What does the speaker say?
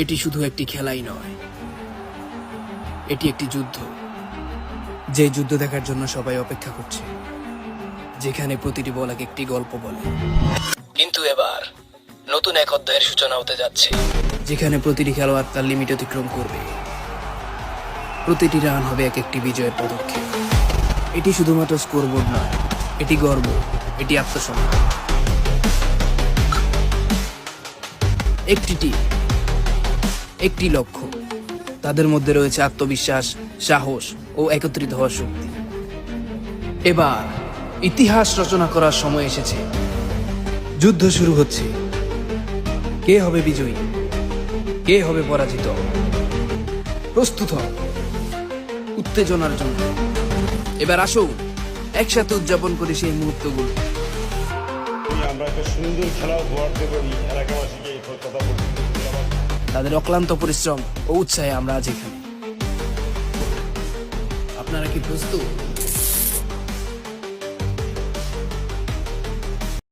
এটি শুধু একটি খেলাই নয়, এটি একটি যুদ্ধ। যে যুদ্ধ দেখার জন্য সবাই অপেক্ষা করছে, যেখানে প্রতিটি বল এক একটি গল্প বলে। কিন্তু এবার নতুন এক অধ্যায়ের সূচনা হতে যাচ্ছে, যেখানে প্রতিটি খেলোয়াড় তার লিমিট অতিক্রম করবে। প্রতিটি রান হবে এক একটি বিজয়ের পদক্ষেপ। এটি শুধুমাত্র স্কোরবোর্ড নয়, এটি গর্ব, এটি আত্মসম্মান। একটি টিম, একটি লক্ষ্য, তাদের মধ্যে রয়েছে আত্মবিশ্বাস, সাহস ও একত্রিত হওয়ার শক্তি। এবার ইতিহাস রচনা করার সময় এসেছে। যুদ্ধ শুরু হচ্ছে। কে হবে বিজয়ী, কে হবে পরাজিত? প্রস্তুত হও উত্তেজনার জন্য। এবার আসো একসাথে উদযাপন করি সেই মুহূর্তগুলো। আমরা একটা সুন্দর খেলা উপহার দেবো এলাকাবাসীকে, এই কথা বলতে। তাদের অক্লান্ত পরিশ্রম ও উৎসাহে আমরা আজ এখানে। আপনারা কি প্রস্তুত?